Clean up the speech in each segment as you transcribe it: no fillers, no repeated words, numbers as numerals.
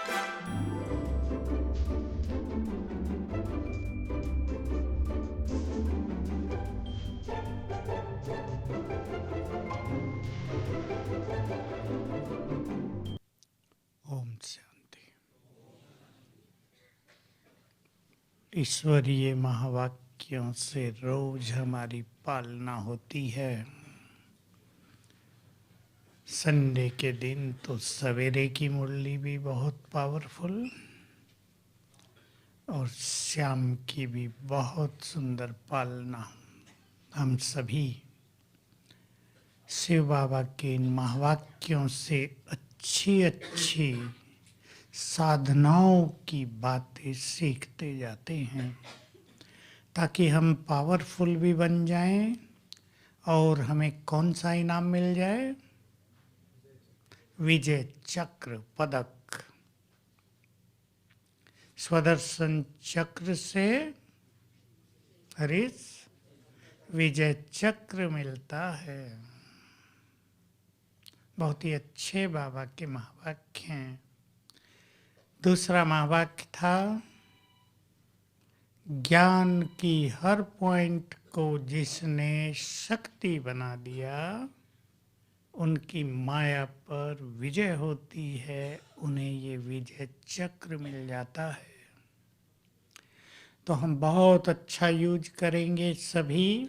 ओम शांति। ईश्वरीय महावाक्यों से रोज हमारी पालना होती है। संडे के दिन तो सवेरे की मुरली भी बहुत पावरफुल और शाम की भी बहुत सुंदर पालना। हम सभी शिव बाबा के इन महावाक्यों से अच्छी अच्छी साधनाओं की बातें सीखते जाते हैं ताकि हम पावरफुल भी बन जाएं और हमें कौन सा इनाम मिल जाए? विजय चक्र पदक। स्वदर्शन चक्र से हरीश विजय चक्र मिलता है। बहुत ही अच्छे बाबा के महावाक्य हैं। दूसरा महावाक्य था, ज्ञान की हर पॉइंट को जिसने शक्ति बना दिया उनकी माया पर विजय होती है, उन्हें ये विजय चक्र मिल जाता है। तो हम बहुत अच्छा यूज करेंगे सभी।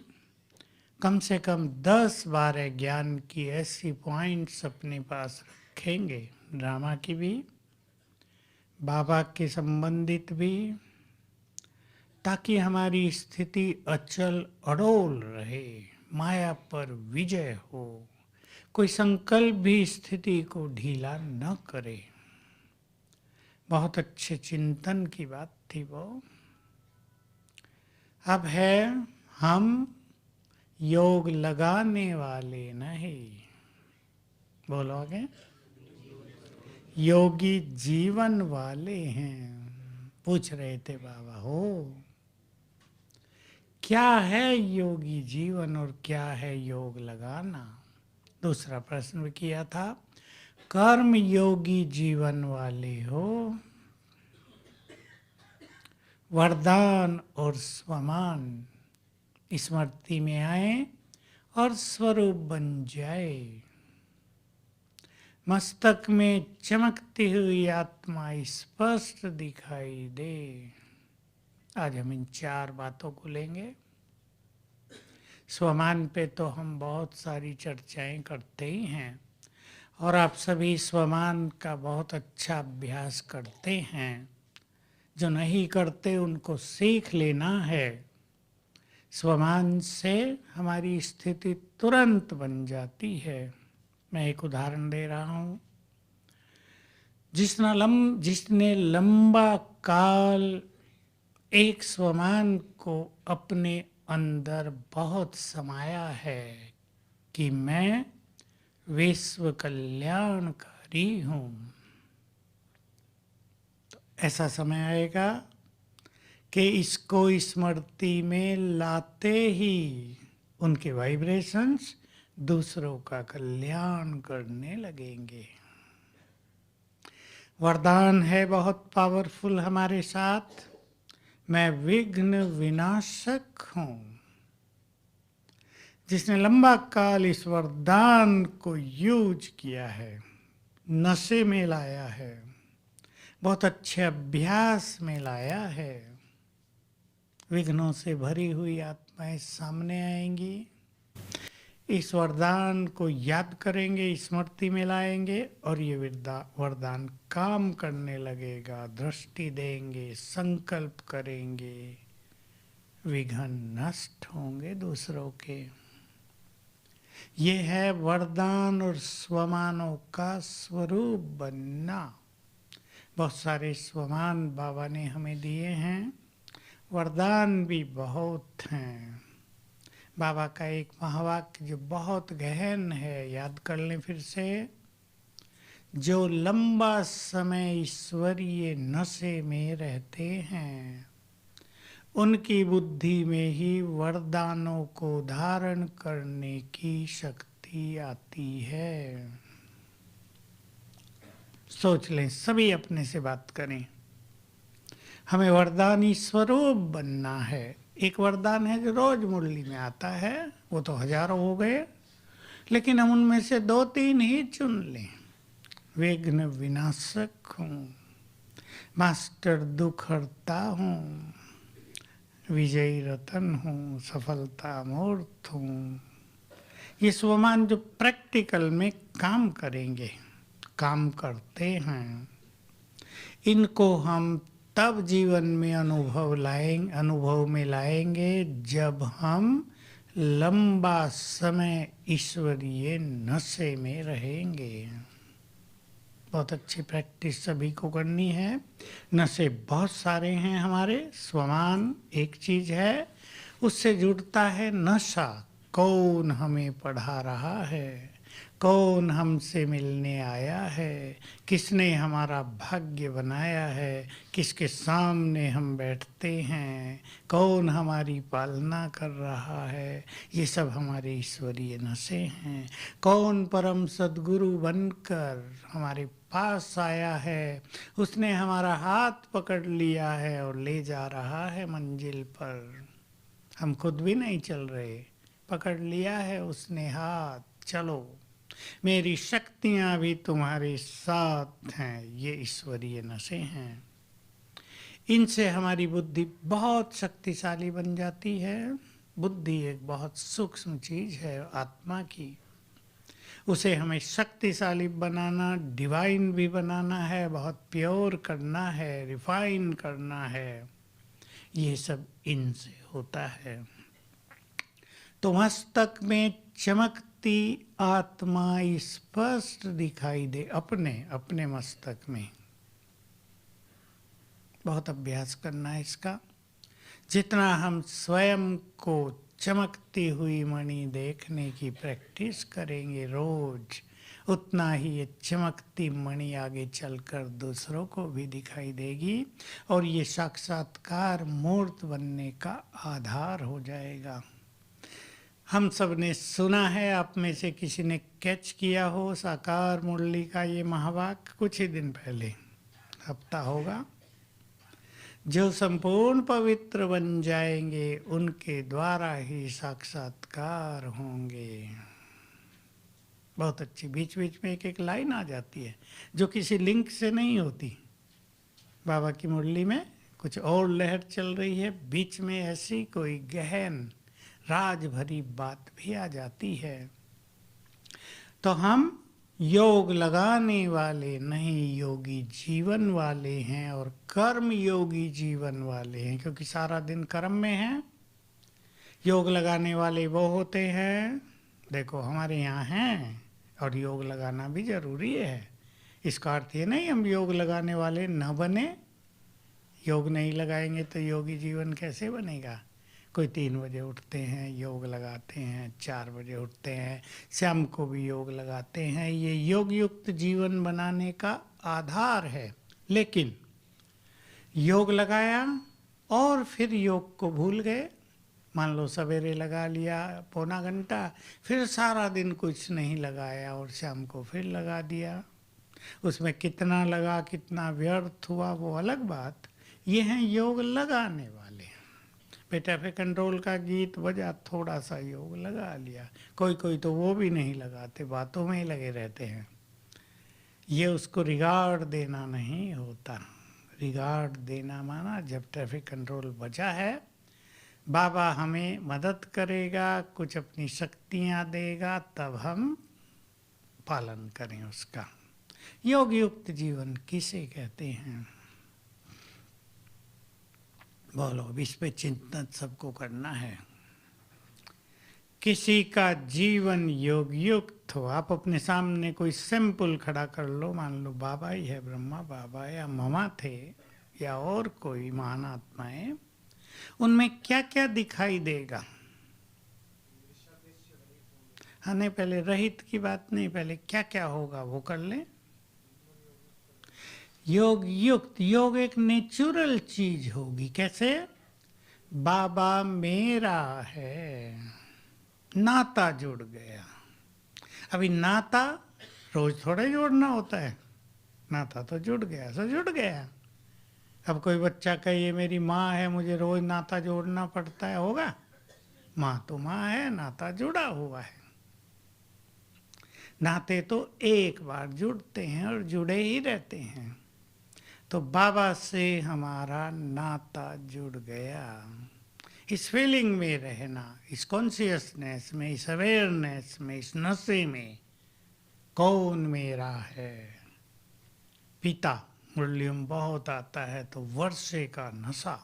कम से कम 10-12 ज्ञान की ऐसी पॉइंट्स अपने पास रखेंगे, ड्रामा की भी, बाबा के संबंधित भी, ताकि हमारी स्थिति अचल अडोल रहे, माया पर विजय हो, कोई संकल्प भी स्थिति को ढीला न करे। बहुत अच्छे चिंतन की बात थी वो। अब है, हम योग लगाने वाले नहीं, बोलोगे, योगी जीवन वाले हैं। पूछ रहे थे बाबा, हो क्या है योगी जीवन और क्या है योग लगाना? दूसरा प्रश्न किया था, कर्म योगी जीवन वाले हो, वरदान और स्वमान स्मृति में आए और स्वरूप बन जाए। मस्तक में चमकती हुई आत्मा स्पष्ट दिखाई दे। आज हम इन 4 बातों को लेंगे। स्वमान पे तो हम बहुत सारी चर्चाएं करते ही हैं और आप सभी स्वमान का बहुत अच्छा अभ्यास करते हैं। जो नहीं करते उनको सीख लेना है। स्वमान से हमारी स्थिति तुरंत बन जाती है। मैं एक उदाहरण दे रहा हूँ। जिसने लंबा काल एक स्वमान को अपने अंदर बहुत समाया है कि मैं विश्व कल्याणकारी हूँ, तो ऐसा समय आएगा कि इसको स्मृति में लाते ही उनके वाइब्रेशंस दूसरों का कल्याण करने लगेंगे। वरदान है बहुत पावरफुल हमारे साथ, मैं विघ्न विनाशक हूँ। जिसने लंबा काल इस वरदान को यूज किया है, नशे में लाया है, बहुत अच्छे अभ्यास में लाया है, विघ्नों से भरी हुई आत्माएं सामने आएंगी। इस वरदान को याद करेंगे, स्मृति में लाएंगे और ये वरदान काम करने लगेगा। दृष्टि देंगे, संकल्प करेंगे, विघ्न नष्ट होंगे दूसरों के। ये है वरदान और स्वमानों का स्वरूप बनना। बहुत सारे स्वमान बाबा ने हमें दिए हैं, वरदान भी बहुत हैं। बाबा का एक महावाक्य जो बहुत गहन है, याद कर लें फिर से। जो लंबा समय ईश्वरीय नशे में रहते हैं, उनकी बुद्धि में ही वरदानों को धारण करने की शक्ति आती है। सोच लें, सभी अपने से बात करें। हमें वरदानी स्वरूप बनना है। एक वरदान है जो रोज मुरली में आता है, वो तो हजारों हो गए, लेकिन हम उनमें से 2-3 ही चुन लें। विघ्न विनाशक हूँ, मास्टर दुख हरता हूँ, विजयी रतन हूँ, सफलता मूर्त हूँ। ये स्वमान जो प्रैक्टिकल में काम करेंगे, काम करते हैं, इनको हम तब जीवन में अनुभव में लाएंगे जब हम लंबा समय ईश्वरीय नशे में रहेंगे। बहुत अच्छी प्रैक्टिस सभी को करनी है। नशे बहुत सारे हैं हमारे, स्वमान एक चीज है, उससे जुड़ता है नशा। कौन हमें पढ़ा रहा है, कौन हमसे मिलने आया है, किसने हमारा भाग्य बनाया है, किसके सामने हम बैठते हैं, कौन हमारी पालना कर रहा है, ये सब हमारे ईश्वरीय नशे हैं। कौन परम सद्गुरु बनकर हमारे पास आया है, उसने हमारा हाथ पकड़ लिया है और ले जा रहा है मंजिल पर। हम खुद भी नहीं चल रहे, पकड़ लिया है उसने हाथ, चलो मेरी शक्तियां भी तुम्हारे साथ हैं। ये ईश्वरीय नशे हैं। इनसे हमारी बुद्धि बहुत शक्तिशाली बन जाती है। बुद्धि एक बहुत सूक्ष्म चीज है आत्मा की, उसे हमें शक्तिशाली बनाना, डिवाइन भी बनाना है, बहुत प्योर करना है, रिफाइन करना है। ये सब इनसे होता है। तो मस्तक में चमकती आत्मा स्पष्ट दिखाई दे, अपने अपने मस्तक में। बहुत अभ्यास करना है इसका। जितना हम स्वयं को चमकती हुई मणि देखने की प्रैक्टिस करेंगे रोज, उतना ही ये चमकती मणि आगे चलकर दूसरों को भी दिखाई देगी और ये साक्षात्कार मूर्त बनने का आधार हो जाएगा। हम सब ने सुना है, आप में से किसी ने कैच किया हो साकार मुरली का ये महावाक्य कुछ ही दिन पहले, हफ्ता होगा। जो संपूर्ण पवित्र बन जाएंगे उनके द्वारा ही साक्षात्कार होंगे। बहुत अच्छी, बीच बीच में एक एक लाइन आ जाती है जो किसी लिंक से नहीं होती। बाबा की मुरली में कुछ और लहर चल रही है, बीच में ऐसी कोई गहन राज भरी बात भी आ जाती है। तो हम योग लगाने वाले नहीं, योगी जीवन वाले हैं और कर्म योगी जीवन वाले हैं, क्योंकि सारा दिन कर्म में हैं। योग लगाने वाले वो होते हैं, देखो हमारे यहाँ हैं, और योग लगाना भी जरूरी है। इसका अर्थ ये नहीं हम योग लगाने वाले न बने। योग नहीं लगाएंगे तो योगी जीवन कैसे बनेगा। कोई 3 बजे उठते हैं, योग लगाते हैं, 4 बजे उठते हैं, शाम को भी योग लगाते हैं। ये योग युक्त जीवन बनाने का आधार है। लेकिन योग लगाया और फिर योग को भूल गए। मान लो सवेरे लगा लिया पौना घंटा, फिर सारा दिन कुछ नहीं लगाया और शाम को फिर लगा दिया। उसमें कितना लगा, कितना व्यर्थ हुआ, वो अलग बात। ये हैं योग लगाने वाले। बेटा पे कंट्रोल का गीत बजा, थोड़ा सा योग लगा लिया। कोई कोई तो वो भी नहीं लगाते, बातों में ही लगे रहते हैं। ये उसको रिगार्ड देना नहीं होता। रिगार्ड देना माना जब ट्रैफिक कंट्रोल बचा है, बाबा हमें मदद करेगा, कुछ अपनी शक्तियाँ देगा, तब हम पालन करें उसका। योग युक्त जीवन किसे कहते हैं? बोलो, इस पे चिंतन सबको करना है। किसी का जीवन योग युक्त हो। आप अपने सामने कोई सैंपल खड़ा कर लो, मान लो बाबा ही है, ब्रह्मा बाबा या ममा थे या और कोई महान आत्माएं, उनमें क्या क्या दिखाई देगा? हाँ, नहीं पहले रहित की बात नहीं, पहले क्या क्या होगा वो कर लें। योग युक्त, योग एक नेचुरल चीज होगी। कैसे? बाबा मेरा है, नाता जुड़ गया। अभी नाता रोज थोड़ा जोड़ना होता है। नाता तो जुड़ गया सो जुड़ गया। अब कोई बच्चा कहे ये मेरी माँ है, मुझे रोज नाता जोड़ना पड़ता है, होगा? माँ तो माँ है, नाता जुड़ा हुआ है। नाते तो एक बार जुड़ते हैं और जुड़े ही रहते हैं। तो बाबा से हमारा नाता जुड़ गया। इस फीलिंग में रहना, इस कॉन्शियसनेस में, इस अवेयरनेस में, इस नशे में, कौन मेरा है। पिता मुरलियम बहुत आता है तो वर्षे का नशा,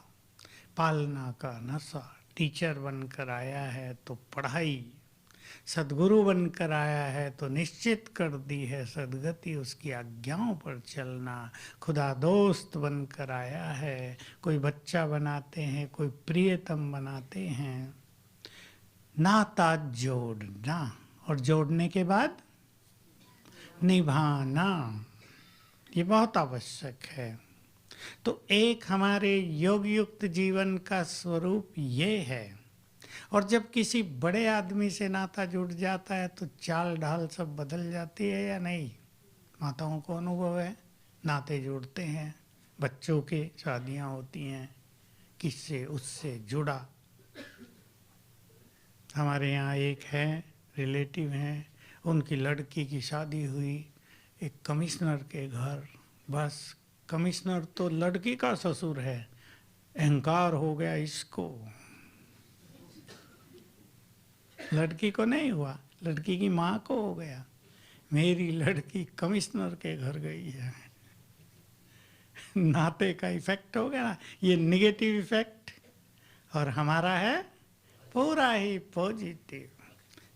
पालना का नशा। टीचर बनकर आया है तो पढ़ाई, सदगुरु बनकर आया है तो निश्चित कर दी है सदगति, उसकी आज्ञाओं पर चलना। खुदा दोस्त बनकर आया है, कोई बच्चा बनाते हैं, कोई प्रियतम बनाते हैं। नाता जोड़ना और जोड़ने के बाद निभाना, ये बहुत आवश्यक है। तो एक हमारे योग युक्त जीवन का स्वरूप ये है। और जब किसी बड़े आदमी से नाता जुड़ जाता है तो चाल ढाल सब बदल जाती है या नहीं? माताओं को अनुभव है, नाते जुड़ते हैं, बच्चों के शादियां होती हैं, किससे उससे जुड़ा। हमारे यहाँ एक है रिलेटिव हैं, उनकी लड़की की शादी हुई एक कमिश्नर के घर। बस कमिश्नर तो लड़की का ससुर है, अहंकार हो गया इसको। लड़की को नहीं हुआ, लड़की की माँ को हो गया, मेरी लड़की कमिश्नर के घर गई है। नाते का इफेक्ट हो गया ना, ये निगेटिव इफेक्ट। और हमारा है पूरा ही पॉजिटिव।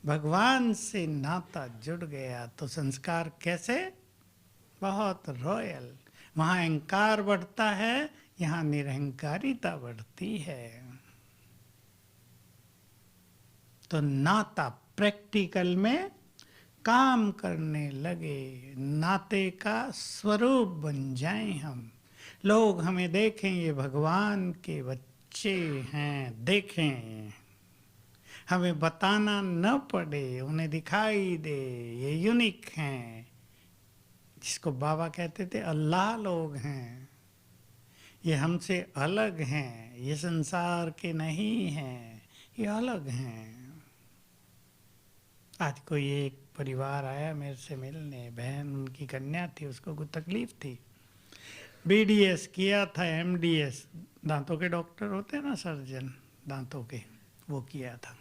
भगवान से नाता जुड़ गया तो संस्कार कैसे? बहुत रॉयल। वहाँ अहंकार बढ़ता है, यहाँ निरहंकारिता बढ़ती है। तो नाता प्रैक्टिकल में काम करने लगे, नाते का स्वरूप बन जाएं हम। लोग हमें देखें ये भगवान के बच्चे हैं, देखें, हमें बताना न पड़े, उन्हें दिखाई दे ये यूनिक हैं। जिसको बाबा कहते थे अल्लाह लोग हैं, ये हमसे अलग हैं, ये संसार के नहीं हैं, ये अलग हैं। आज कोई एक परिवार आया मेरे से मिलने, बहन उनकी कन्या थी, उसको कुछ तकलीफ थी, बीडीएस किया था, एमडीएस दांतों के डॉक्टर होते हैं ना, सर्जन दांतों के, वो किया था।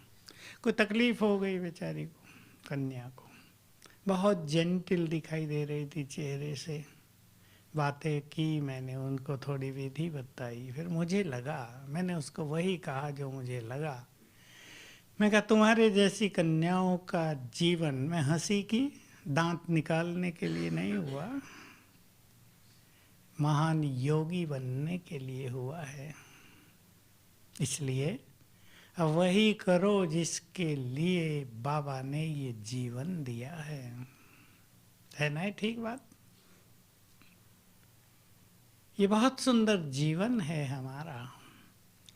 कोई तकलीफ हो गई बेचारी को, कन्या को। बहुत जेंटिल दिखाई दे रही थी चेहरे से, बातें की मैंने, उनको थोड़ी विधि बताई। फिर मुझे लगा, मैंने उसको वही कहा जो मुझे लगा। मैं कहा तुम्हारे जैसी कन्याओं का जीवन में हंसी की दांत निकालने के लिए नहीं हुआ, महान योगी बनने के लिए हुआ है। इसलिए अब वही करो जिसके लिए बाबा ने ये जीवन दिया है ना? ठीक बात। ये बहुत सुंदर जीवन है हमारा।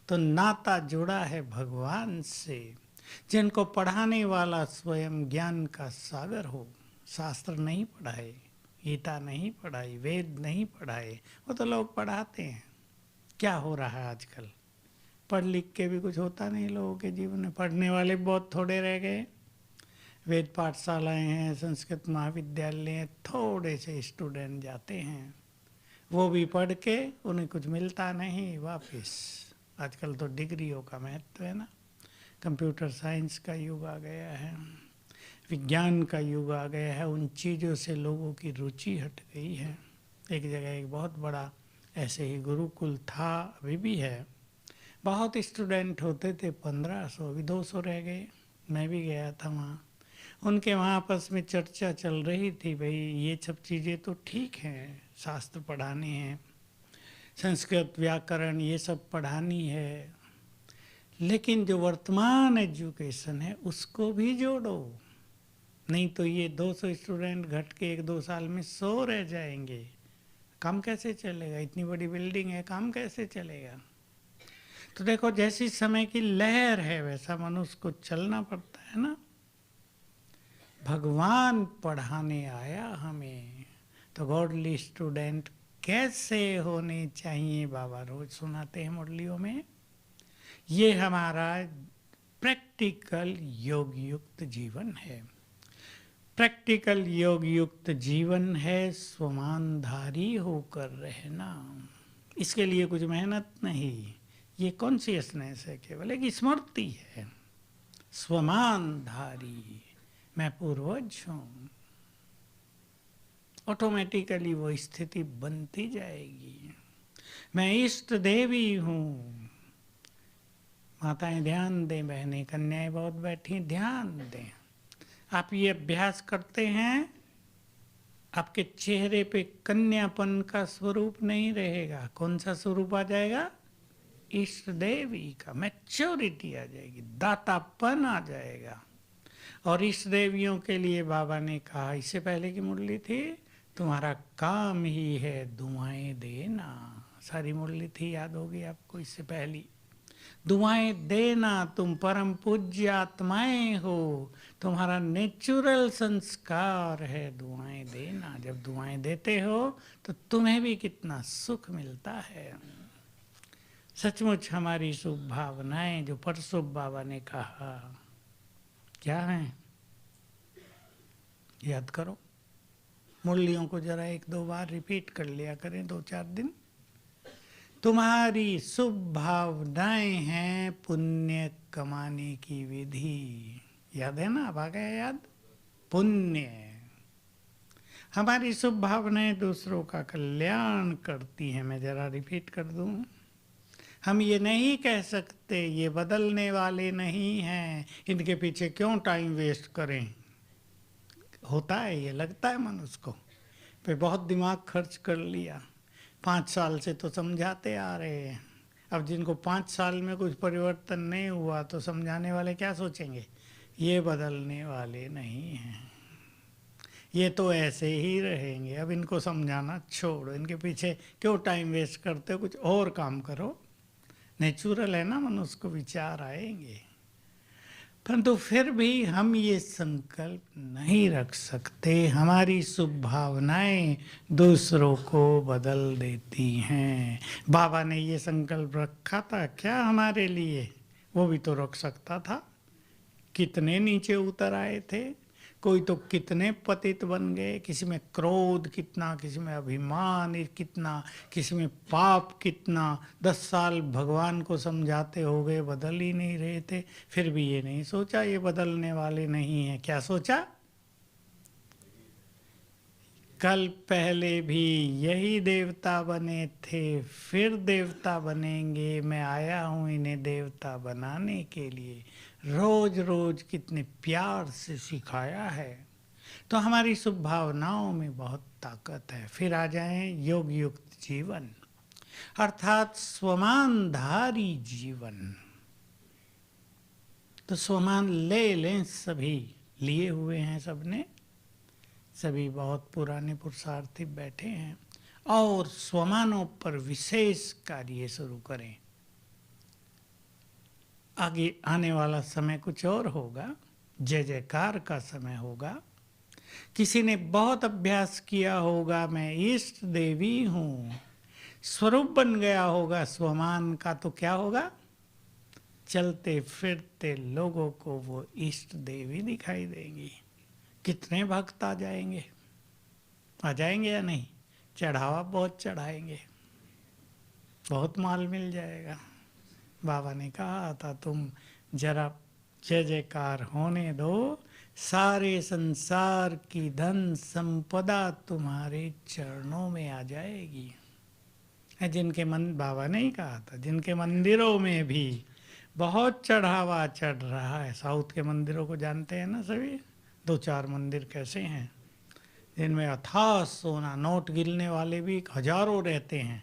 तो नाता जुड़ा है भगवान से, जिनको पढ़ाने वाला स्वयं ज्ञान का सागर हो। शास्त्र नहीं पढ़ाए, गीता नहीं पढ़ाई, वेद नहीं पढ़ाए, वो तो लोग पढ़ाते हैं। क्या हो रहा है आजकल? पढ़ लिख के भी कुछ होता नहीं लोगों के जीवन में। पढ़ने वाले बहुत थोड़े रह गए। वेद पाठशालाएं हैं, संस्कृत महाविद्यालय हैं, थोड़े से स्टूडेंट जाते हैं, वो भी पढ़ के उन्हें कुछ मिलता नहीं, वापस। आजकल तो डिग्रियों का महत्व है ना, कंप्यूटर साइंस का युग आ गया है, विज्ञान का युग आ गया है, उन चीज़ों से लोगों की रुचि हट गई है। एक जगह एक बहुत बड़ा ऐसे ही गुरुकुल था, अभी भी है, बहुत स्टूडेंट होते थे, 1500, अभी 200 रह गए। मैं भी गया था वहाँ, उनके वहाँ आपस में चर्चा चल रही थी, भाई ये सब चीज़ें तो ठीक हैं, शास्त्र पढ़ाने हैं, संस्कृत व्याकरण ये सब पढ़ानी है, लेकिन जो वर्तमान एजुकेशन है उसको भी जोड़ो, नहीं तो ये 200 स्टूडेंट घट के 1-2 साल में 100 रह जाएंगे। काम कैसे चलेगा? इतनी बड़ी बिल्डिंग है, काम कैसे चलेगा? तो देखो, जैसी समय की लहर है वैसा मनुष्य को चलना पड़ता है ना। भगवान पढ़ाने आया हमें, तो गॉडली स्टूडेंट कैसे होने चाहिए, बाबा रोज सुनाते हैं मुरलियों में। ये हमारा प्रैक्टिकल योग युक्त जीवन है। प्रैक्टिकल योग युक्त जीवन है स्वमानधारी होकर रहना। इसके लिए कुछ मेहनत नहीं, ये कॉन्शियसनेस है, केवल एक स्मृति है। स्वमानधारी, मैं पूर्वज हूँ। ऑटोमेटिकली वो स्थिति बनती जाएगी। मैं इष्ट देवी हूँ। माताएं ध्यान दें, बहनें कन्याएं बहुत बैठी ध्यान दें। आप ये अभ्यास करते हैं, आपके चेहरे पे कन्यापन का स्वरूप नहीं रहेगा। कौन सा स्वरूप आ जाएगा? इष्ट देवी का। मैच्योरिटी आ जाएगी, दातापन आ जाएगा। और इष्ट देवियों के लिए बाबा ने कहा, इससे पहले की मुरली थी, तुम्हारा काम ही है दुआएं देना। सारी मुरली थी, याद होगी आपको इससे पहली। दुआएं देना, तुम परम पूज्य आत्माएं हो, तुम्हारा नेचुरल संस्कार है दुआएं देना। जब दुआएं देते हो तो तुम्हें भी कितना सुख मिलता है। सचमुच हमारी शुभ भावनाएं जो परसों बाबा ने कहा क्या है, याद करो। मुरलियों को जरा 1-2 बार रिपीट कर लिया करें, 2-4 दिन। तुम्हारी शुभ भावनाएं हैं पुण्य कमाने की विधि। याद है ना? अब आ गया याद? पुण्य। हमारी शुभ भावनाएं दूसरों का कल्याण करती हैं। मैं जरा रिपीट कर दूं, हम ये नहीं कह सकते ये बदलने वाले नहीं हैं, इनके पीछे क्यों टाइम वेस्ट करें। होता है, ये लगता है मनुष्य को, पे बहुत दिमाग खर्च कर लिया। 5 साल से तो समझाते आ रहे हैं। अब जिनको 5 साल में कुछ परिवर्तन नहीं हुआ तो समझाने वाले क्या सोचेंगे, ये बदलने वाले नहीं हैं, ये तो ऐसे ही रहेंगे। अब इनको समझाना छोड़ो, इनके पीछे क्यों टाइम वेस्ट करते हो, कुछ और काम करो। नेचुरल है ना, मनुष्य को विचार आएंगे। परंतु फिर भी हम ये संकल्प नहीं रख सकते। हमारी शुभ भावनाएं दूसरों को बदल देती हैं। बाबा ने ये संकल्प रखा था क्या हमारे लिए? वो भी तो रख सकता था। कितने नीचे उतर आए थे, कोई तो कितने पतित बन गए। किसी में क्रोध कितना, किसी में अभिमान कितना, किसी में पाप कितना। 10 साल भगवान को समझाते हो गए, बदल ही नहीं रहे थे। फिर भी ये नहीं सोचा ये बदलने वाले नहीं हैं। क्या सोचा? कल पहले भी यही देवता बने थे, फिर देवता बनेंगे। मैं आया हूँ इन्हें देवता बनाने के लिए। रोज रोज कितने प्यार से सिखाया है। तो हमारी शुभ भावनाओं में बहुत ताकत है। फिर आ जाएं योग युक्त जीवन, अर्थात स्वमानधारी जीवन। तो स्वमान ले लें, सभी लिए हुए हैं सबने, सभी बहुत पुराने पुरुषार्थी बैठे हैं। और स्वमानों पर विशेष कार्य शुरू करें। आगे आने वाला समय कुछ और होगा, जय जयकार का समय होगा। किसी ने बहुत अभ्यास किया होगा, मैं इष्ट देवी हूँ, स्वरूप बन गया होगा स्वमान का, तो क्या होगा? चलते फिरते लोगों को वो इष्ट देवी दिखाई देंगी। कितने भक्त आ जाएंगे, आ जाएंगे या नहीं? चढ़ावा बहुत चढ़ाएंगे, बहुत माल मिल जाएगा। बाबा ने कहा था तुम जरा जय जयकार होने दो, सारे संसार की धन संपदा तुम्हारे चरणों में आ जाएगी। जिनके मन, बाबा ने ही कहा था, जिनके मंदिरों में भी बहुत चढ़ावा चढ़ रहा है। साउथ के मंदिरों को जानते हैं ना सभी, 2-4 मंदिर कैसे हैं जिनमें अथाह सोना, नोट गिनने वाले भी हजारों रहते हैं।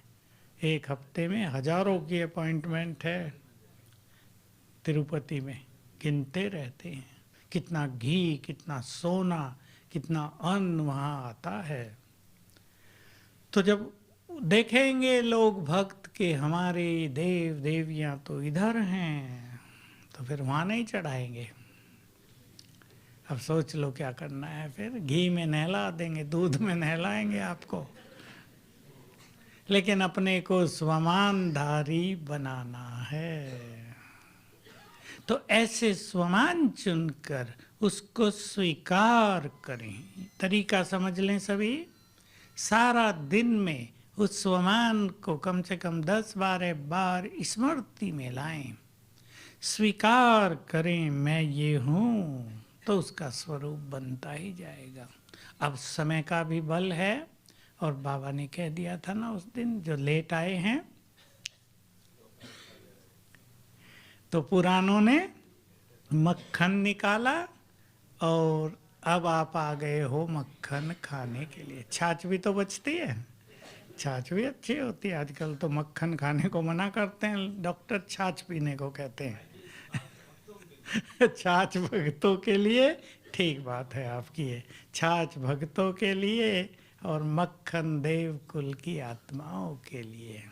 एक हफ्ते में हजारों की अपॉइंटमेंट है तिरुपति में, गिनते रहते हैं। कितना घी, कितना सोना, कितना अन्न वहाँ आता है। तो जब देखेंगे लोग भक्त के हमारे देव देवियाँ तो इधर हैं, तो फिर वहाँ नहीं चढ़ाएंगे। अब सोच लो क्या करना है, फिर घी में नहला देंगे, दूध में नहलाएंगे आपको, लेकिन अपने को स्वमानधारी बनाना है। तो ऐसे स्वमान चुनकर उसको स्वीकार करें। तरीका समझ लें सभी। सारा दिन में उस स्वमान को कम से कम 10-12 बार स्मृति में लाएं, स्वीकार करें मैं ये हूँ, तो उसका स्वरूप बनता ही जाएगा। अब समय का भी बल है, और बाबा ने कह दिया था ना उस दिन, जो लेट आए हैं, तो पुरानों ने मक्खन निकाला और अब आप आ गए हो मक्खन खाने के लिए। छाछ भी तो बचती है, छाछ भी अच्छी होती है। आजकल तो मक्खन खाने को मना करते हैं डॉक्टर, छाछ पीने को कहते हैं। छाछ भक्तों के लिए, ठीक बात है आपकी है, छाछ भक्तों के लिए और मक्खन देव कुल की आत्माओं के लिए।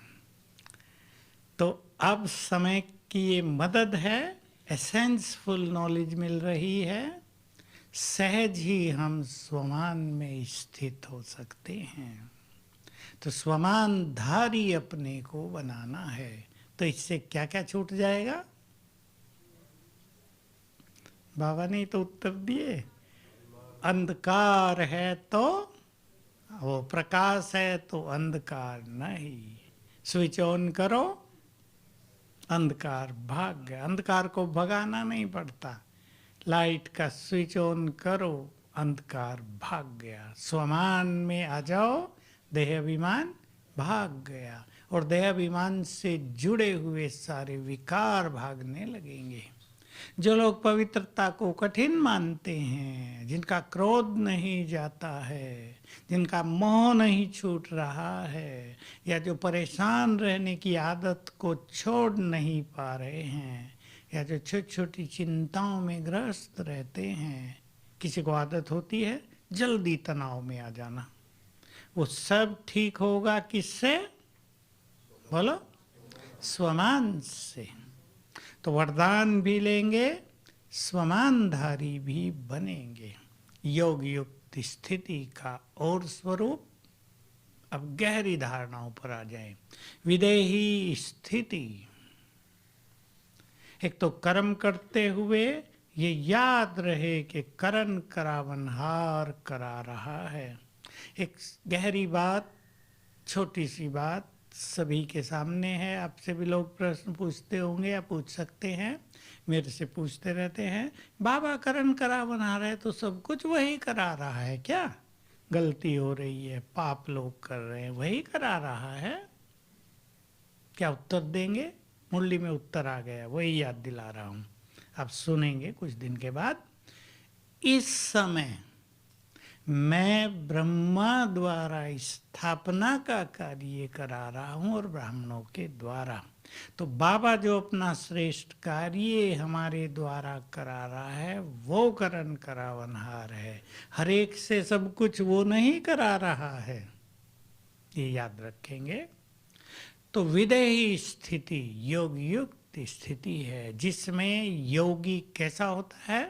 तो अब समय की ये मदद है, एसेंसफुल नॉलेज मिल रही है, सहज ही हम स्वमान में स्थित हो सकते हैं। तो स्वमानधारी अपने को बनाना है। तो इससे क्या क्या छूट जाएगा? बाबा ने तो उत्तर दिए, अंधकार है तो वो प्रकाश है, तो अंधकार नहीं। स्विच ऑन करो, अंधकार भाग गया। अंधकार को भगाना नहीं पड़ता, लाइट का स्विच ऑन करो, अंधकार भाग गया। स्वमान में आ जाओ, देह अभिमान भाग गया, और देह अभिमान से जुड़े हुए सारे विकार भागने लगेंगे। जो लोग पवित्रता को कठिन मानते हैं, जिनका क्रोध नहीं जाता है, जिनका मोह नहीं छूट रहा है, या जो परेशान रहने की आदत को छोड़ नहीं पा रहे हैं, या जो छोटी छोटी चिंताओं में ग्रस्त रहते हैं, किसी को आदत होती है जल्दी तनाव में आ जाना, वो सब ठीक होगा किससे? बोलो, स्वमान से। तो वरदान भी लेंगे, स्वमानधारी भी बनेंगे। योग युक्त स्थिति का और स्वरूप। अब गहरी धारणाओं पर आ जाए। विदेही स्थिति, एक तो कर्म करते हुए ये याद रहे कि करन करावनहार करा रहा है। एक गहरी बात, छोटी सी बात सभी के सामने है। आपसे भी लोग प्रश्न पूछते होंगे या पूछ सकते हैं, मेरे से पूछते रहते हैं, बाबा करन करावनहार है तो सब कुछ वही करा रहा है क्या? गलती हो रही है, पाप लोग कर रहे हैं, वही करा रहा है क्या? उत्तर देंगे? मुरली में उत्तर आ गया, वही याद दिला रहा हूँ, आप सुनेंगे कुछ दिन के बाद। इस समय मैं ब्रह्मा द्वारा स्थापना का कार्य करा रहा हूँ और ब्राह्मणों के द्वारा। तो बाबा जो अपना श्रेष्ठ कार्य हमारे द्वारा करा रहा है वो करन करावनहार है। हर एक से सब कुछ वो नहीं करा रहा है, ये याद रखेंगे। तो विदेही स्थिति योग युक्त स्थिति है, जिसमें योगी कैसा होता है?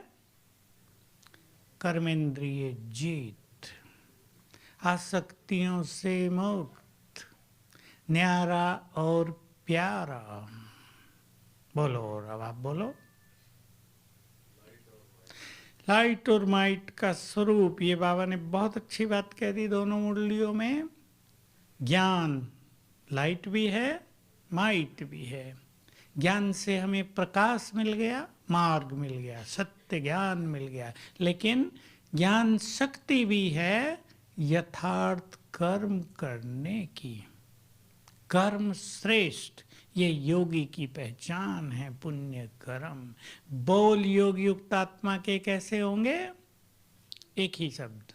कर्मेंद्रिय जीत, आसक्तियों से मुक्त, न्यारा और प्यारा। बोलो, और अब आप बोलो। लाइट और माइट का स्वरूप, ये बाबा ने बहुत अच्छी बात कह दी दोनों मुरलियों में। ज्ञान लाइट भी है, माइट भी है। ज्ञान से हमें प्रकाश मिल गया, मार्ग मिल गया, सत्य ज्ञान मिल गया। लेकिन ज्ञान शक्ति भी है यथार्थ कर्म करने की। कर्म श्रेष्ठ, ये योगी की पहचान है, पुण्य कर्म। बोल योग युक्त आत्मा के कैसे होंगे? एक ही शब्द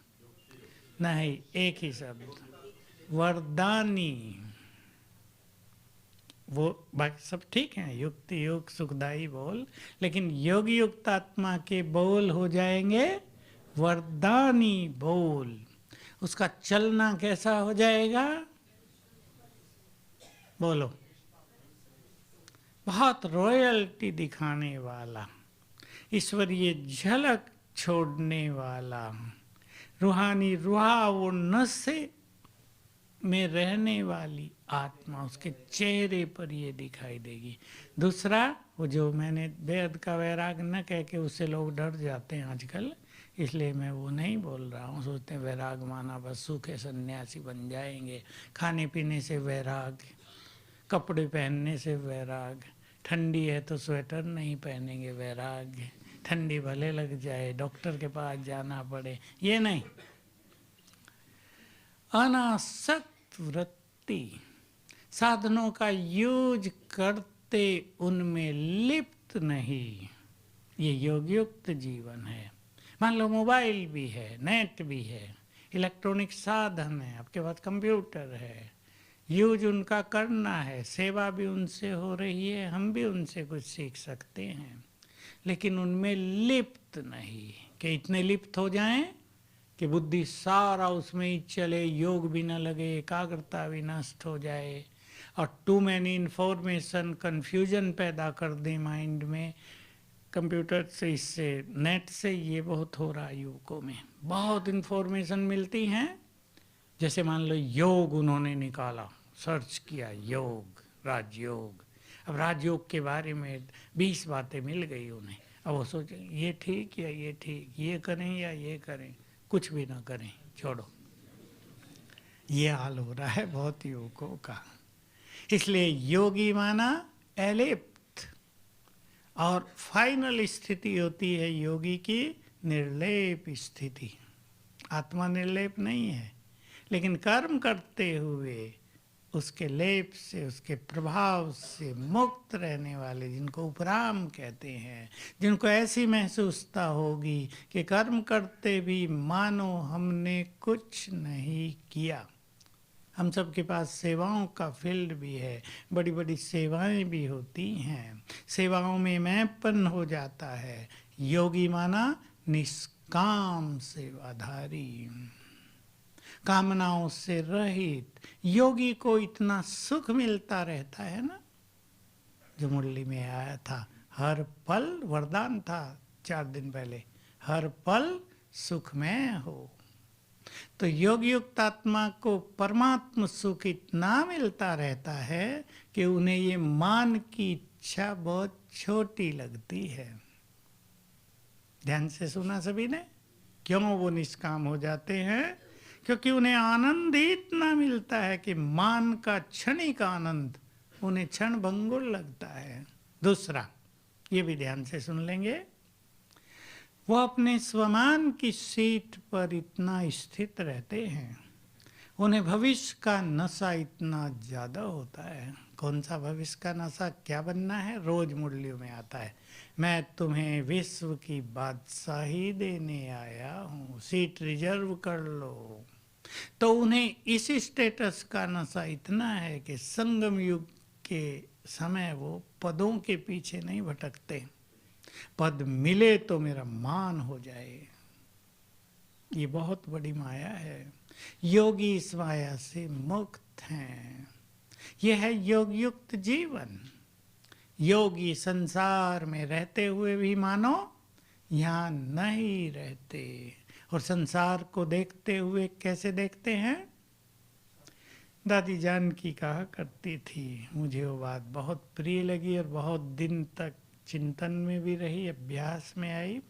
नहीं, एक ही शब्द, वरदानी। वो बाकी सब ठीक है, युक्त युग सुखदाई बोल, लेकिन योग युक्त आत्मा के बोल हो जाएंगे वरदानी बोल। उसका चलना कैसा हो जाएगा? बोलो, बहुत रॉयल्टी दिखाने वाला, ईश्वरीय झलक छोड़ने वाला। रूहानी रुहा वो नशे में रहने वाली आत्मा, उसके चेहरे पर ये दिखाई देगी। दूसरा, वो जो मैंने बेहद का वैराग न कह के उससे लोग डर जाते हैं आजकल, इसलिए मैं वो नहीं बोल रहा हूँ। सोचते हैं वैराग माना बस सूखे सन्यासी बन जाएंगे, खाने पीने से वैराग, कपड़े पहनने से वैराग, ठंडी है तो स्वेटर नहीं पहनेंगे वैराग, ठंडी भले लग जाए डॉक्टर के पास जाना पड़े, ये नहीं। अनासक्त वृत्ति, साधनों का यूज करते उनमें लिप्त नहीं, ये योगयुक्त जीवन है। मान लो मोबाइल भी है, नेट भी है, इलेक्ट्रॉनिक साधन है, आपके पास कंप्यूटर है, यूज उनका करना है, सेवा भी उनसे हो रही है, हम भी उनसे कुछ सीख सकते हैं, लेकिन उनमें लिप्त नहीं कि इतने लिप्त हो जाएं कि बुद्धि सारा उसमें ही चले, योग भी ना लगे, एकाग्रता भी नष्ट हो जाए और टू मैनी इन्फॉर्मेशन कन्फ्यूजन पैदा कर दे माइंड में। कंप्यूटर से, इससे नेट से ये बहुत हो रहा है युवकों में, बहुत इन्फॉर्मेशन मिलती हैं। जैसे मान लो योग उन्होंने निकाला, सर्च किया योग, राजयोग, अब राजयोग के बारे में 20 बातें मिल गई उन्हें। अब वो सोचे ये ठीक या ये ठीक, ये करें या ये करें, कुछ भी ना करें, छोड़ो। ये हाल हो रहा है बहुत युवकों का। इसलिए योगी माना एलिप्त, और फाइनल स्थिति होती है योगी की निर्लेप स्थिति। आत्मा निर्लेप नहीं है, लेकिन कर्म करते हुए उसके लेप से, उसके प्रभाव से मुक्त रहने वाले, जिनको उपराम कहते हैं, जिनको ऐसी महसूसता होगी कि कर्म करते भी मानो हमने कुछ नहीं किया। हम सब के पास सेवाओं का फील्ड भी है, बड़ी बड़ी सेवाएं भी होती हैं, सेवाओं में मैंपन हो जाता है। योगी माना निष्काम सेवाधारी, कामनाओं से रहित। योगी को इतना सुख मिलता रहता है ना, जो मुरली में आया था, हर पल वरदान था 4 दिन पहले, हर पल सुखमय हो। तो योग युक्त आत्मा को परमात्म सुख इतना मिलता रहता है कि उन्हें ये मान की इच्छा बहुत छोटी लगती है। ध्यान से सुना सभी ने? क्यों वो निष्काम हो जाते हैं? क्योंकि उन्हें आनंद ही इतना मिलता है कि मान का क्षणिक आनंद उन्हें क्षण भंगुर लगता है। दूसरा, ये भी ध्यान से सुन लेंगे, वो अपने स्वमान की सीट पर इतना स्थित रहते हैं, उन्हें भविष्य का नशा इतना ज़्यादा होता है। कौन सा भविष्य का नशा, क्या बनना है? रोज मुरलियों में आता है, मैं तुम्हें विश्व की बादशाही देने आया हूँ, सीट रिजर्व कर लो। तो उन्हें इस स्टेटस का नशा इतना है कि संगम युग के समय वो पदों के पीछे नहीं भटकते, पद मिले तो मेरा मान हो जाए। ये बहुत बड़ी माया है, योगी इस माया से मुक्त हैं। यह है योग युक्त जीवन। योगी संसार में रहते हुए भी मानो यहाँ नहीं रहते, और संसार को देखते हुए कैसे देखते हैं? दादी जानकी कहा करती थी, मुझे वो बात बहुत प्रिय लगी और बहुत दिन तक चिंतन में भी रही, अभ्यास में आई।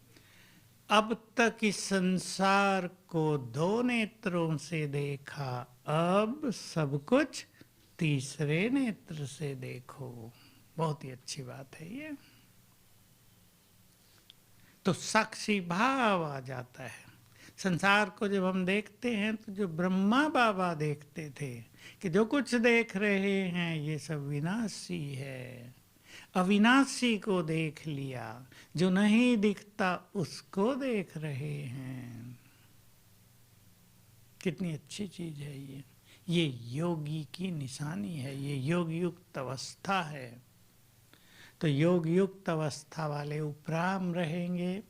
अब तक इस संसार को 2 नेत्रों से देखा, अब सब कुछ तीसरे नेत्र से देखो। बहुत ही अच्छी बात है ये। तो साक्षी भाव आ जाता है। संसार को जब हम देखते हैं तो जो ब्रह्मा बाबा देखते थे कि जो कुछ देख रहे हैं ये सब विनाशी है, अविनाशी को देख लिया, जो नहीं दिखता उसको देख रहे हैं। कितनी अच्छी चीज है ये योगी की निशानी है, ये योग युक्त अवस्था है। तो योग युक्त अवस्था वाले उपराम रहेंगे,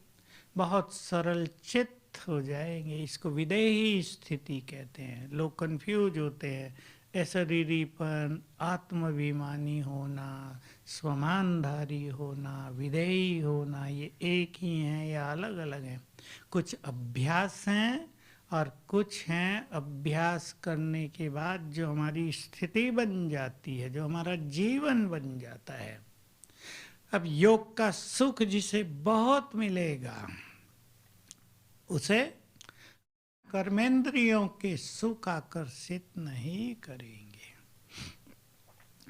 बहुत सरल चित्त हो जाएंगे। इसको विदेही स्थिति कहते हैं। लोग कंफ्यूज होते हैं, अशरीरीपन, आत्माभिमानी होना, स्वमानधारी होना, विधेयी होना, ये एक ही हैं या अलग अलग हैं? कुछ अभ्यास हैं और कुछ हैं अभ्यास करने के बाद जो हमारी स्थिति बन जाती है, जो हमारा जीवन बन जाता है। अब योग का सुख जिसे बहुत मिलेगा उसे कर्मेंद्रियों के सुख आकर्षित नहीं करेंगे।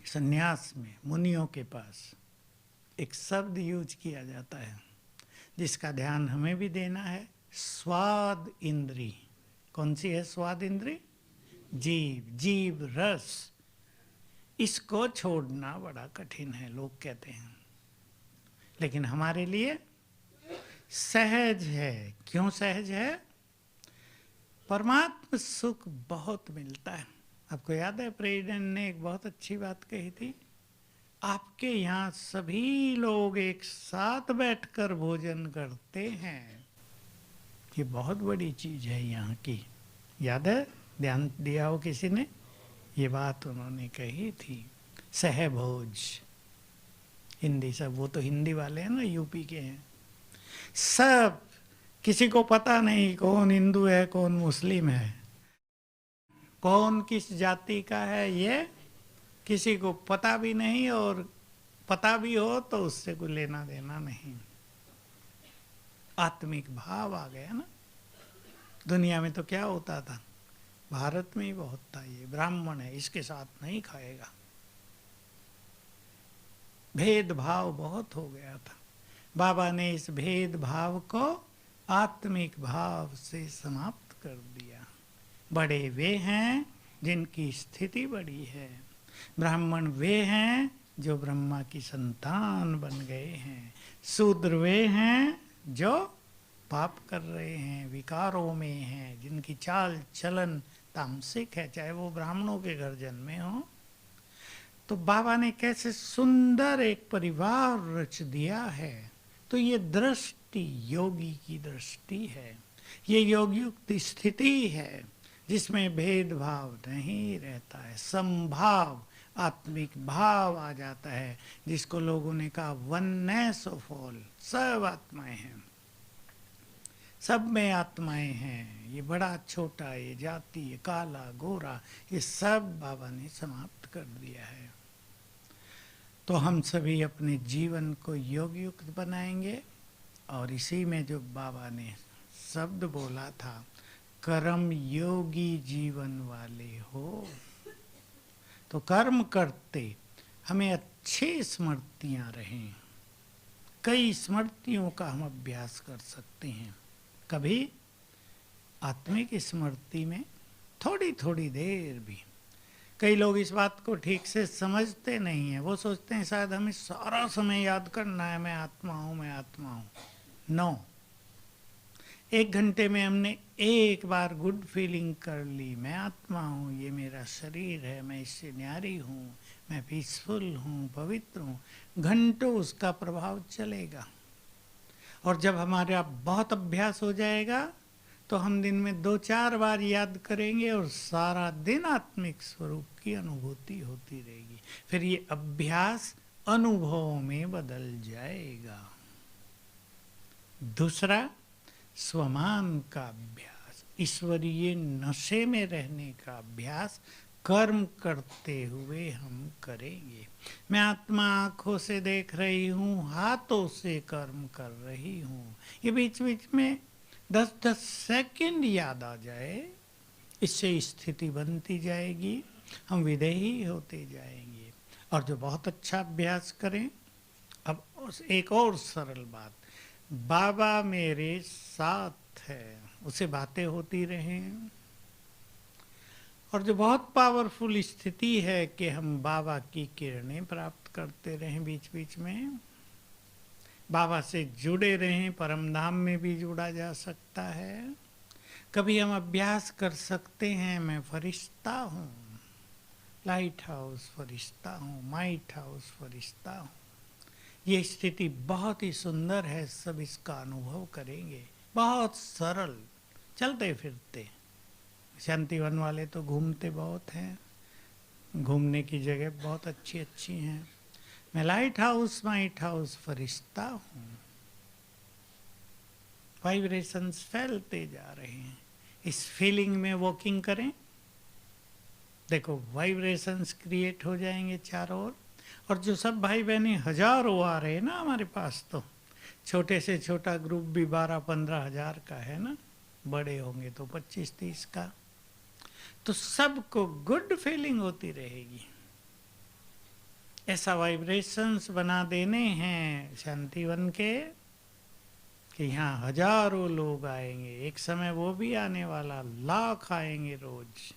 संन्यास में मुनियों के पास एक शब्द यूज किया जाता है जिसका ध्यान हमें भी देना है, स्वाद इंद्री। कौन सी है स्वाद इंद्री? जीव, जीव रस। इसको छोड़ना बड़ा कठिन है, लोग कहते हैं, लेकिन हमारे लिए सहज है। क्यों सहज है? परमात्म सुख बहुत मिलता है। आपको याद है प्रेसिडेंट ने एक बहुत अच्छी बात कही थी, आपके यहाँ सभी लोग एक साथ बैठकर भोजन करते हैं। ये बहुत बड़ी चीज है यहाँ की। याद है? ध्यान दिया हो किसी ने? ये बात उन्होंने कही थी। सहभोज हिंदी, सब वो तो हिंदी वाले हैं ना, यूपी के हैं। सब, किसी को पता नहीं कौन हिंदू है कौन मुस्लिम है, कौन किस जाति का है, ये किसी को पता भी नहीं, और पता भी हो तो उससे कोई लेना देना नहीं। आत्मिक भाव आ गया ना। दुनिया में तो क्या होता था, भारत में ही बहुत था, ये ब्राह्मण है इसके साथ नहीं खाएगा, भेदभाव बहुत हो गया था। बाबा ने इस भेदभाव को आत्मिक भाव से समाप्त कर दिया। बड़े वे हैं जिनकी स्थिति बड़ी है, ब्राह्मण वे हैं जो ब्रह्मा की संतान बन गए हैं, शूद्र वे हैं जो पाप कर रहे हैं, विकारों में हैं, जिनकी चाल चलन तामसिक है, चाहे वो ब्राह्मणों के घर जन्मे हो। तो बाबा ने कैसे सुंदर एक परिवार रच दिया है। तो ये दृष्टि योगी की दृष्टि है, ये योगयुक्त स्थिति है जिसमें भेदभाव नहीं रहता है, समभाव, आत्मिक भाव आ जाता है, जिसको लोगों ने कहा वननेस ऑफ ऑल। सब आत्माएं हैं, सब में आत्माएं हैं, ये बड़ा छोटा, ये जाति, ये काला गोरा, ये सब बाबा ने समाप्त कर दिया है। तो हम सभी अपने जीवन को योग युक्त बनाएंगे, और इसी में जो बाबा ने शब्द बोला था, कर्म योगी जीवन वाले हो, तो कर्म करते हमें अच्छी स्मृतियां रहें। कई स्मृतियों का हम अभ्यास कर सकते हैं। कभी आत्मिक स्मृति में थोड़ी थोड़ी देर भी। कई लोग इस बात को ठीक से समझते नहीं हैं, वो सोचते हैं शायद हमें सारा समय याद करना है मैं आत्मा हूँ, मैं आत्मा हूँ। नो, 1 घंटे में हमने एक बार गुड फीलिंग कर ली, मैं आत्मा हूँ, ये मेरा शरीर है, मैं इससे न्यारी हूँ, मैं पीसफुल हूँ, पवित्र हूँ, घंटों उसका प्रभाव चलेगा। और जब हमारा बहुत अभ्यास हो जाएगा तो हम दिन में 2-4 बार याद करेंगे और सारा दिन आत्मिक स्वरूप की अनुभूति होती रहेगी। फिर ये अभ्यास अनुभवों में बदल जाएगा। दूसरा, स्वमान का अभ्यास, ईश्वरीय नशे में रहने का अभ्यास कर्म करते हुए हम करेंगे। मैं आत्मा आँखों से देख रही हूँ, हाथों से कर्म कर रही हूँ, ये बीच बीच में 10-10 सेकंड याद आ जाए, इससे स्थिति बनती जाएगी, हम विधेयी होते जाएंगे। और जो बहुत अच्छा अभ्यास करें, अब एक और सरल बात, बाबा मेरे साथ है, उसे बातें होती रहें। और जो बहुत पावरफुल स्थिति है कि हम बाबा की किरणें प्राप्त करते रहें, बीच बीच में बाबा से जुड़े रहें। परम धाम में भी जुड़ा जा सकता है। कभी हम अभ्यास कर सकते हैं, मैं फरिश्ता हूँ, लाइट हाउस फरिश्ता हूँ, माइट हाउस फरिश्ता हूँ। ये स्थिति बहुत ही सुंदर है, सब इसका अनुभव करेंगे। बहुत सरल, चलते फिरते। शांतिवन वाले तो घूमते बहुत हैं, घूमने की जगह बहुत अच्छी अच्छी हैं। मैं लाइट हाउस फरिश्ता हूँ। वाइब्रेशंस फैलते जा रहे हैं। इस फीलिंग में वॉकिंग करें, देखो वाइब्रेशंस क्रिएट हो जाएंगे चारों ओर। और जो सब भाई बहनें हजारों आ रहे हैं ना हमारे पास, तो छोटे से छोटा ग्रुप भी 12-15 हजार का है ना, बड़े होंगे तो 25-30 का। तो सबको गुड फीलिंग होती रहेगी। ऐसा वाइब्रेशंस बना देने हैं शांतिवन के कि यहाँ हजारों लोग आएंगे। एक समय वो भी आने वाला, लाख आएंगे रोज,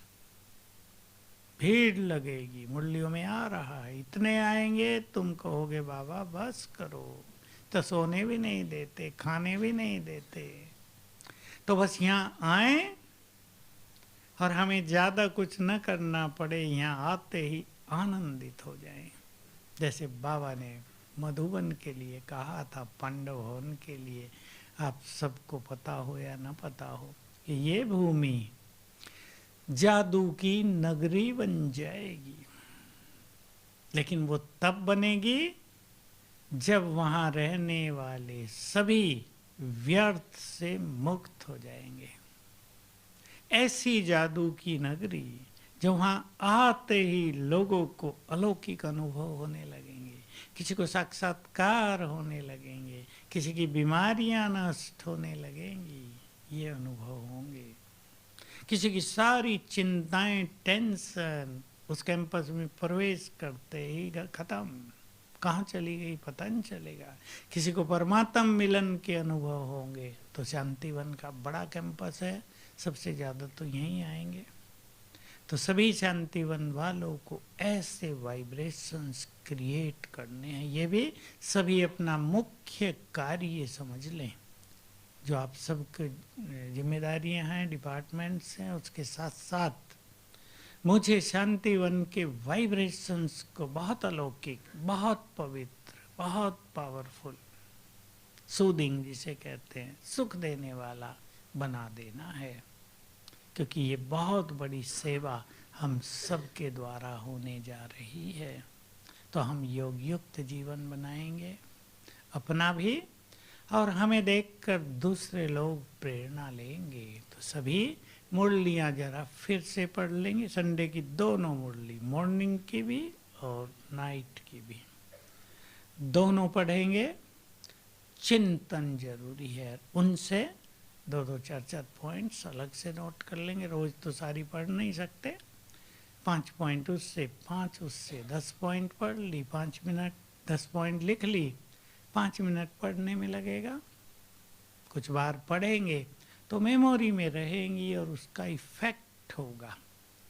भीड़ लगेगी। मुरलियों में आ रहा है, इतने आएंगे तुम कहोगे बाबा बस करो, तो सोने भी नहीं देते, खाने भी नहीं देते। तो बस यहाँ आए और हमें ज़्यादा कुछ न करना पड़े, यहाँ आते ही आनंदित हो जाएं। जैसे बाबा ने मधुबन के लिए कहा था, पांडव हवन के लिए। आप सबको पता हो या न पता हो कि ये भूमि जादू की नगरी बन जाएगी, लेकिन वो तब बनेगी जब वहाँ रहने वाले सभी व्यर्थ से मुक्त हो जाएंगे। ऐसी जादू की नगरी जो वहाँ आते ही लोगों को अलौकिक अनुभव होने लगेंगे, किसी को साक्षात्कार होने लगेंगे, किसी की बीमारियां नष्ट होने लगेंगी, ये अनुभव होंगे। किसी की सारी चिंताएं, टेंशन उस कैंपस में प्रवेश करते ही खत्म, कहाँ चली गई पता नहीं चलेगा। किसी को परमात्मा मिलन के अनुभव होंगे। तो शांतिवन का बड़ा कैंपस है, सबसे ज़्यादा तो यहीं आएंगे। तो सभी शांतिवन वालों को ऐसे वाइब्रेशंस क्रिएट करने हैं। ये भी सभी अपना मुख्य कार्य समझ लें। जो आप सबके जिम्मेदारियां हैं, डिपार्टमेंट्स हैं, उसके साथ साथ मुझे शांतिवन के वाइब्रेशंस को बहुत अलौकिक, बहुत पवित्र, बहुत पावरफुल, सूदिंग जिसे कहते हैं, सुख देने वाला बना देना है। क्योंकि ये बहुत बड़ी सेवा हम सबके द्वारा होने जा रही है। तो हम योग युक्त जीवन बनाएंगे, अपना भी, और हमें देखकर दूसरे लोग प्रेरणा लेंगे। तो सभी मुरलियाँ जरा फिर से पढ़ लेंगे। संडे की दोनों मुरली, मॉर्निंग की भी और नाइट की भी, दोनों पढ़ेंगे। चिंतन जरूरी है, उनसे 2-2, 4-4 पॉइंट्स अलग से नोट कर लेंगे। रोज तो सारी पढ़ नहीं सकते, 5 पॉइंट उससे, 5 उससे, 10 पॉइंट पढ़ ली, 5 मिनट 10 पॉइंट लिख ली, 5 मिनट पढ़ने में लगेगा। कुछ बार पढ़ेंगे तो मेमोरी में रहेंगी और उसका इफेक्ट होगा।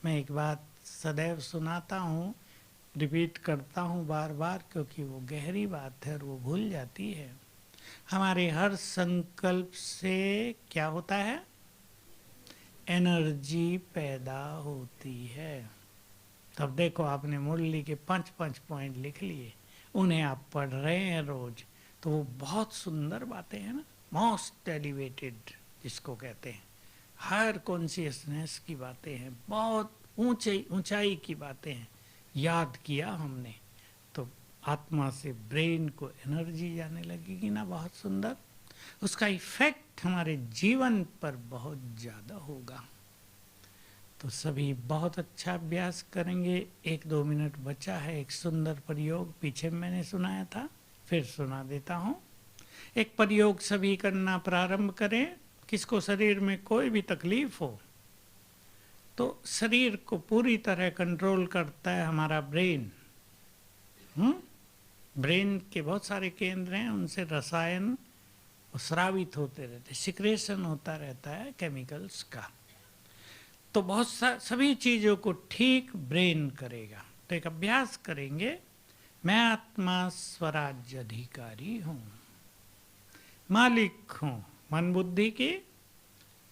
मैं एक बात सदैव सुनाता हूँ, रिपीट करता हूँ बार बार, क्योंकि वो गहरी बात है और वो भूल जाती है। हमारे हर संकल्प से क्या होता है? एनर्जी पैदा होती है। तब देखो आपने मुरली के 5-5 पॉइंट लिख लिए, उन्हें आप पढ़ रहे हैं रोज, तो वो बहुत सुंदर बातें हैं ना, मोस्ट एलिवेटेड जिसको कहते हैं, हायर कॉन्शियसनेस की बातें हैं, बहुत ऊंचाई की बातें हैं। याद किया हमने तो आत्मा से ब्रेन को एनर्जी जाने लगेगी ना, बहुत सुंदर। उसका इफेक्ट हमारे जीवन पर बहुत ज़्यादा होगा। तो सभी बहुत अच्छा अभ्यास करेंगे। 1-2 मिनट बचा है, एक सुंदर प्रयोग पीछे मैंने सुनाया था, फिर सुना देता हूँ। एक प्रयोग सभी करना प्रारंभ करें। किसको शरीर में कोई भी तकलीफ हो तो शरीर को पूरी तरह कंट्रोल करता है हमारा ब्रेन। ब्रेन के बहुत सारे केंद्र हैं, उनसे रसायन स्रावित होते रहते, सिक्रेशन होता रहता है केमिकल्स का। तो बहुत सभी चीज़ों को ठीक ब्रेन करेगा। तो एक अभ्यास करेंगे, मैं आत्मा स्वराज्य अधिकारी हूँ, मालिक हूँ मन बुद्धि की,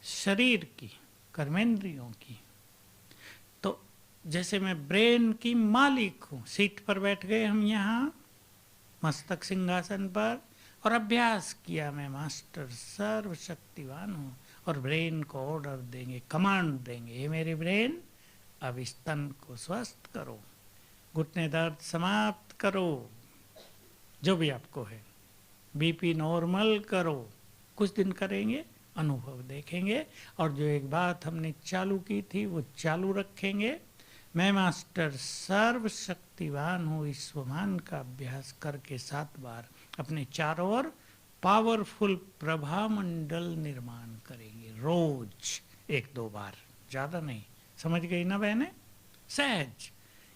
शरीर की, कर्मेंद्रियों की। तो जैसे मैं ब्रेन की मालिक हूँ, सीट पर बैठ गए हम यहाँ मस्तक सिंहासन पर, और अभ्यास किया मैं मास्टर सर्वशक्तिवान हूँ, और ब्रेन को ऑर्डर देंगे, कमांड देंगे, ये मेरे ब्रेन अब इस तन को स्वस्थ करो, घुटने दर्द समाप्त करो, जो भी आपको है, बीपी नॉर्मल करो। कुछ दिन करेंगे, अनुभव देखेंगे, और जो एक बात हमने चालू की थी वो चालू रखेंगे। मैं मास्टर सर्वशक्तिवान हूँ, इस स्वमान का अभ्यास करके 7 बार अपने चारों ओर पावरफुल प्रभा मंडल निर्माण करेंगे। रोज 1-2 बार, ज़्यादा नहीं। समझ गई ना बहने? सहज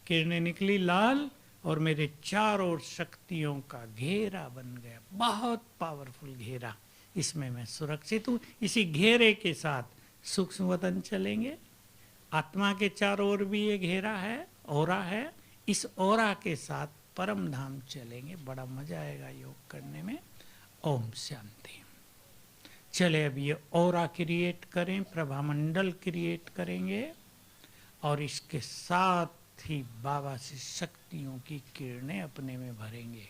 किरणें निकली लाल और मेरे चारों ओर शक्तियों का घेरा बन गया, बहुत पावरफुल घेरा। इसमें मैं सुरक्षित हूँ। इसी घेरे के साथ सूक्ष्म वतन चलेंगे। आत्मा के चारों ओर भी ये घेरा है, ओरा है। इस ओरा के साथ परम धाम चलेंगे। बड़ा मजा आएगा योग करने में। ओम शांति। चले अब ये ओरा क्रिएट करें, प्रभामंडल क्रिएट करेंगे और इसके साथ ही बाबा से शक्तियों की किरणें अपने में भरेंगे।